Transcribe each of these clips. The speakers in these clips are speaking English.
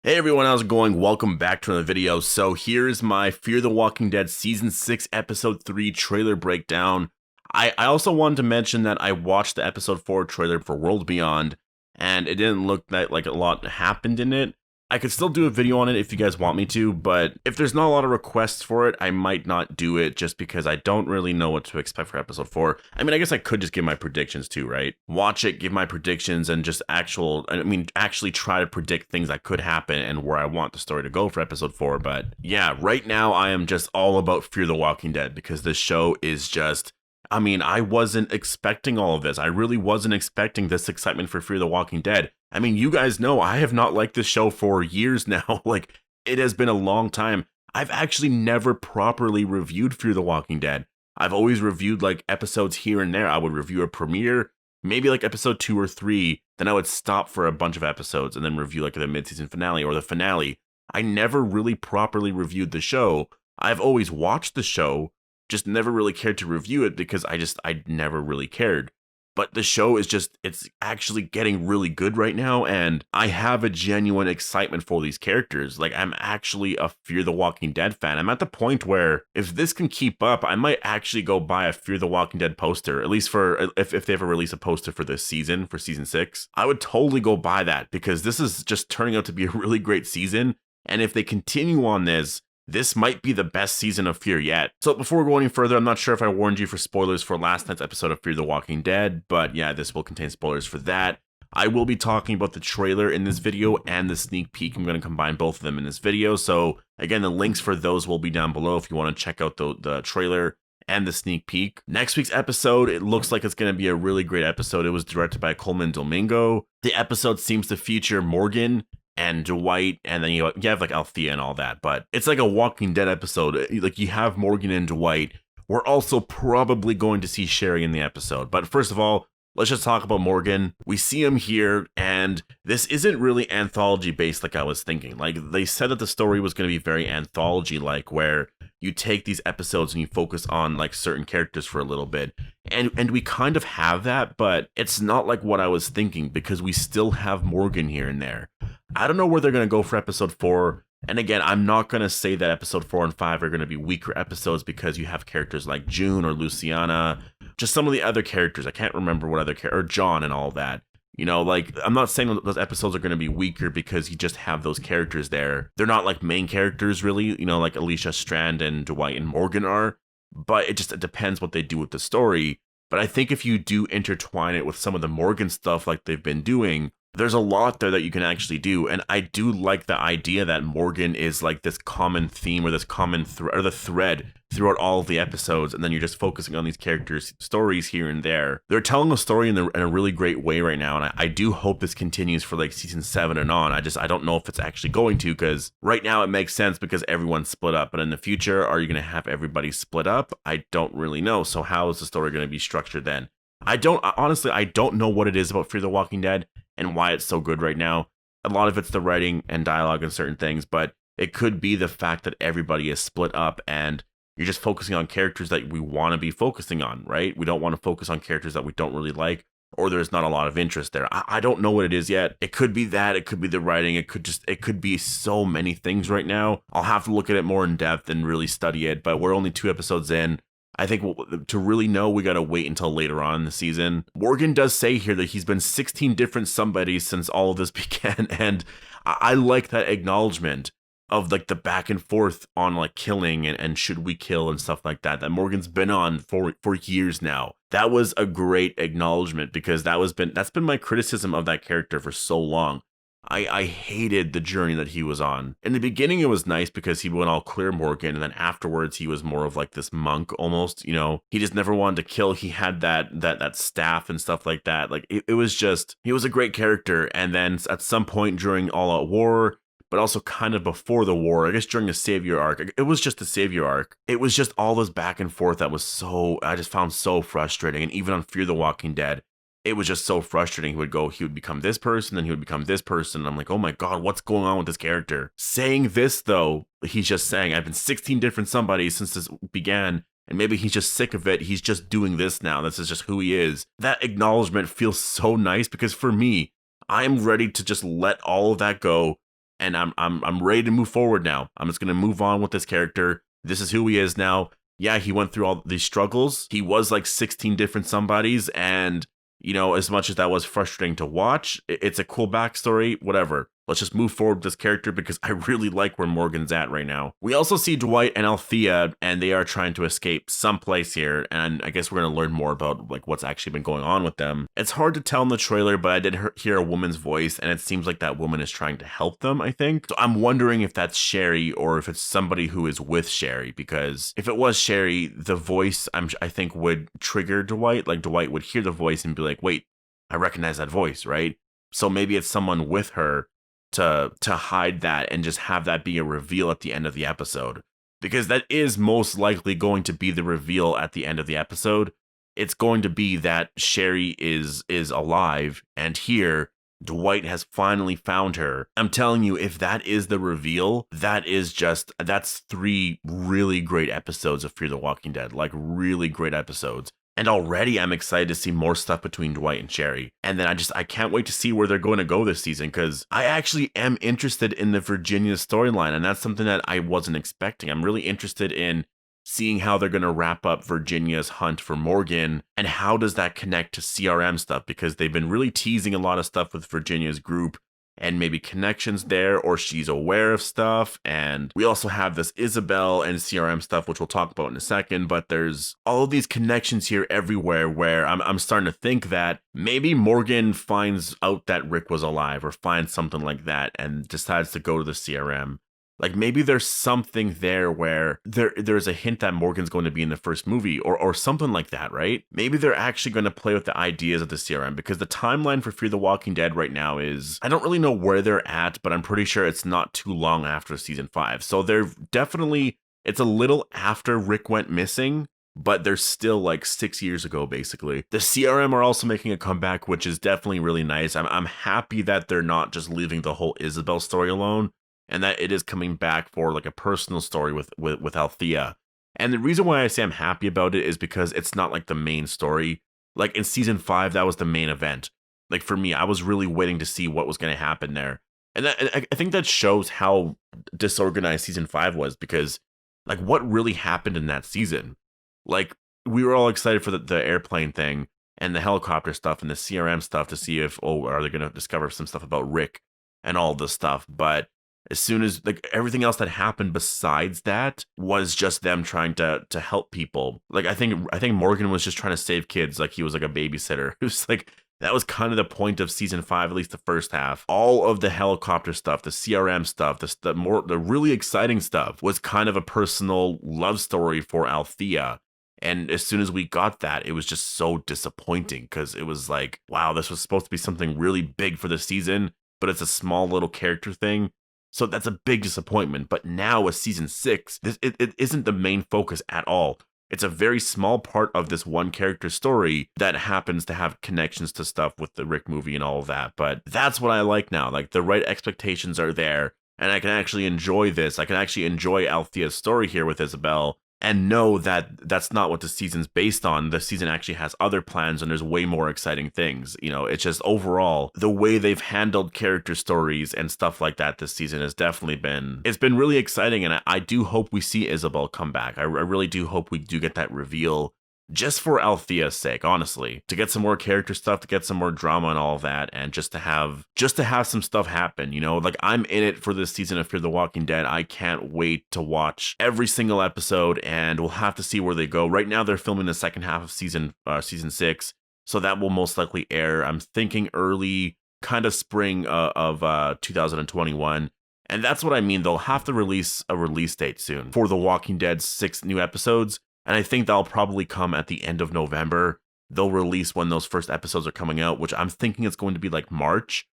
Hey everyone, how's it going? Welcome back to another video. So here's my Fear the Walking Dead Season 6 Episode 3 trailer breakdown. I also wanted to mention that I watched the Episode 4 trailer for World Beyond, and it didn't look that like a lot happened in it. I could still do a video on it if you guys want me to, but if there's not a lot of requests for it, I might not do it just because I don't really know what to expect for Episode 4. I mean, I guess I could just give my predictions too, right? Watch it, give my predictions, and just actually try to predict things that could happen and where I want the story to go for Episode 4. But yeah, right now I am just all about Fear the Walking Dead because this show is just... I wasn't expecting all of this. I really wasn't expecting this excitement for Fear the Walking Dead. I mean, you guys know I have not liked this show for years now. Like, it has been a long time. I've actually never properly reviewed Fear the Walking Dead. I've always reviewed, like, episodes here and there. I would review a premiere, maybe, like, episode 2 or 3. Then I would stop for a bunch of episodes and then review, like, the mid-season finale or the finale. I never really properly reviewed the show. I've always watched the show, just never really cared to review it because I never really cared. But the show is it's actually getting really good right now, and I have a genuine excitement for these characters. Like, I'm actually a Fear the Walking Dead fan. I'm at the point where if this can keep up, I might actually go buy a Fear the Walking Dead poster, at least for if they ever release a poster for this season, for season 6. I would totally go buy that because this is just turning out to be a really great season. And if they continue on this might be the best season of Fear yet. So before we go any further, I'm not sure if I warned you for spoilers for last night's episode of Fear the Walking Dead, but yeah, this will contain spoilers for that. I will be talking about the trailer in this video and the sneak peek. I'm going to combine both of them in this video. So again, the links for those will be down below if you want to check out the trailer and the sneak peek. Next week's episode, it looks like it's going to be a really great episode. It was directed by Coleman Domingo. The episode seems to feature Morgan and Dwight, and then you have like Althea and all that, but it's like a Walking Dead episode. Like, you have Morgan and Dwight. We're also probably going to see Sherry in the episode, but first of all, let's just talk about Morgan. We see him here, and this isn't really anthology based like I was thinking. Like, they said that the story was going to be very anthology like, where you take these episodes and you focus on like certain characters for a little bit. And we kind of have that, but it's not like what I was thinking because we still have Morgan here and there. I don't know where they're going to go for episode 4. And again, I'm not going to say that episode 4 and 5 are going to be weaker episodes because you have characters like June or Luciana, just some of the other characters. I can't remember what other or John and all that. You know, like, I'm not saying those episodes are going to be weaker because you just have those characters there. They're not like main characters really, you know, like Alicia, Strand, and Dwight and Morgan are. But it depends what they do with the story. But I think if you do intertwine it with some of the Morgan stuff like they've been doing, there's a lot there that you can actually do. And I do like the idea that Morgan is like this common theme or this common the thread throughout all of the episodes. And then you're just focusing on these characters' stories here and there. They're telling a story in a really great way right now. And I do hope this continues for like season 7 and on. I don't know if it's actually going to, because right now it makes sense because everyone's split up. But in the future, are you going to have everybody split up? I don't really know. So how is the story going to be structured then? Honestly, I don't know what it is about Fear the Walking Dead and why it's so good right now. A lot of it's the writing and dialogue and certain things, but it could be the fact that everybody is split up and you're just focusing on characters that we want to be focusing on, right? We don't want to focus on characters that we don't really like, or there's not a lot of interest there. I don't know what it is yet. It could be that, it could be the writing, it could be so many things right now. I'll have to look at it more in depth and really study it, but we're only 2 episodes in. I think to really know, we got to wait until later on in the season. Morgan does say here that he's been 16 different somebodies since all of this began. And I like that acknowledgement of like the back and forth on like killing and should we kill and stuff like that Morgan's been on for years now. That was a great acknowledgement because that's been my criticism of that character for so long. I hated the journey that he was on. In the beginning, it was nice because he went all clear Morgan, and then afterwards he was more of like this monk almost, you know. He just never wanted to kill. He had that staff and stuff like that. Like it was just, he was a great character. And then at some point during All Out War, but also kind of before the war, I guess during the Savior arc, it was just the Savior arc. It was just all this back and forth that was I just found so frustrating. And even on Fear the Walking Dead, it was just so frustrating. He would become this person, then he would become this person. And I'm like, oh my God, what's going on with this character? Saying this though, he's just saying, I've been 16 different somebodies since this began. And maybe he's just sick of it. He's just doing this now. This is just who he is. That acknowledgement feels so nice because for me, I'm ready to just let all of that go and I'm ready to move forward now. I'm just gonna move on with this character. This is who he is now. Yeah, he went through all these struggles. He was like 16 different somebodies, and as much as that was frustrating to watch, it's a cool backstory. Whatever. Let's just move forward with this character because I really like where Morgan's at right now. We also see Dwight and Althea, and they are trying to escape someplace here, and I guess we're going to learn more about like what's actually been going on with them. It's hard to tell in the trailer, but I did hear a woman's voice, and it seems like that woman is trying to help them, I think. So I'm wondering if that's Sherry or if it's somebody who is with Sherry, because if it was Sherry, the voice I think would trigger Dwight. Like Dwight would hear the voice and be like, wait, I recognize that voice, right? So maybe it's someone with her to hide that and just have that be a reveal at the end of the episode, because that is most likely going to be the reveal at the end of the episode. It's going to be that Sherry is alive, and here Dwight has finally found her. I'm telling you, if that is the reveal, that's 3 really great episodes of Fear the Walking Dead, like really great episodes. And already I'm excited to see more stuff between Dwight and Sherry. And then I can't wait to see where they're going to go this season, because I actually am interested in the Virginia storyline. And that's something that I wasn't expecting. I'm really interested in seeing how they're going to wrap up Virginia's hunt for Morgan, and how does that connect to CRM stuff, because they've been really teasing a lot of stuff with Virginia's group and maybe connections there, or she's aware of stuff. And we also have this Isabel and CRM stuff, which we'll talk about in a second, but there's all of these connections here everywhere where I'm starting to think that maybe Morgan finds out that Rick was alive, or finds something like that and decides to go to the CRM. Like maybe there's something there where there's a hint that Morgan's going to be in the first movie, or something like that, right? Maybe they're actually going to play with the ideas of the CRM, because the timeline for Fear the Walking Dead right now is, I don't really know where they're at, but I'm pretty sure it's not too long after season 5. So they're definitely, it's a little after Rick went missing, but they're still like 6 years ago, basically. The CRM are also making a comeback, which is definitely really nice. I'm happy that they're not just leaving the whole Isabel story alone, and that it is coming back for like a personal story with Althea. And the reason why I say I'm happy about it is because it's not like the main story. Like in season 5, that was the main event. Like for me, I was really waiting to see what was going to happen there. And I think that shows how disorganized season 5 was, because like what really happened in that season? Like we were all excited for the airplane thing and the helicopter stuff and the CRM stuff to see if, are they going to discover some stuff about Rick and all this stuff. But as soon as like everything else that happened besides that was just them trying to help people. Like I think Morgan was just trying to save kids, like he was like a babysitter. It was like that was kind of the point of season 5, at least the first half. All of the helicopter stuff, the CRM stuff, the really exciting stuff was kind of a personal love story for Althea. And as soon as we got that, it was just so disappointing, because it was like, wow, this was supposed to be something really big for the season, but it's a small little character thing. So that's a big disappointment. But now with season 6, it isn't the main focus at all. It's a very small part of this one character story that happens to have connections to stuff with the Rick movie and all of that. But that's what I like now. Like the right expectations are there, and I can actually enjoy this. I can actually enjoy Althea's story here with Isabel, and know that that's not what the season's based on. The season actually has other plans, and there's way more exciting things. It's just overall, the way they've handled character stories and stuff like that this season has definitely been really exciting. And I do hope we see Isabel come back. I really do hope we do get that reveal, just for Althea's sake, honestly, to get some more character stuff, to get some more drama and all of that, and just to have some stuff happen. Like I'm in it for this season of Fear the Walking Dead. I can't wait to watch every single episode, and we'll have to see where they go. Right now they're filming the second half of season 6, so that will most likely air, I'm thinking, early kind of spring of 2021. And that's what I mean. They'll have to release a release date soon for The Walking Dead 6 new episodes. And I think that'll probably come at the end of November. They'll release when those first episodes are coming out, which I'm thinking it's going to be like March.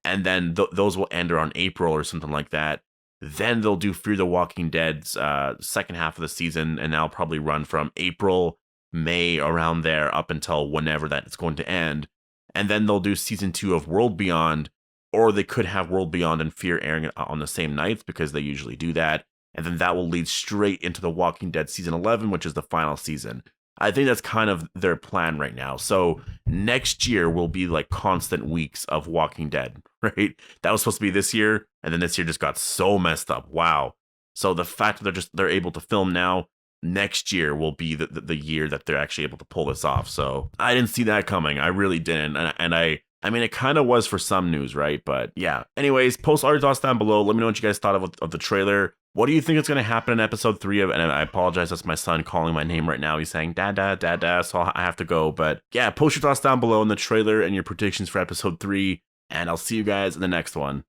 And then those will end around April or something like that. Then they'll do Fear the Walking Dead's second half of the season. And that'll probably run from April, May, around there, up until whenever that it's going to end. And then they'll do season 2 of World Beyond. Or they could have World Beyond and Fear airing on the same nights, because they usually do that. And then that will lead straight into The Walking Dead season 11, which is the final season. I think that's kind of their plan right now. So next year will be like constant weeks of Walking Dead, right? That was supposed to be this year, and then this year just got so messed up. Wow. So the fact that they're able to film now, next year will be the year that they're actually able to pull this off. So I didn't see that coming. I really didn't. And I mean, it kind of was for some news, right? But yeah. Anyways, post all your thoughts down below. Let me know what you guys thought of the trailer. What do you think is going to happen in episode 3 of? And I apologize, that's my son calling my name right now. He's saying "Dada, Dada," so I have to go. But yeah, post your thoughts down below in the trailer and your predictions for episode 3. And I'll see you guys in the next one.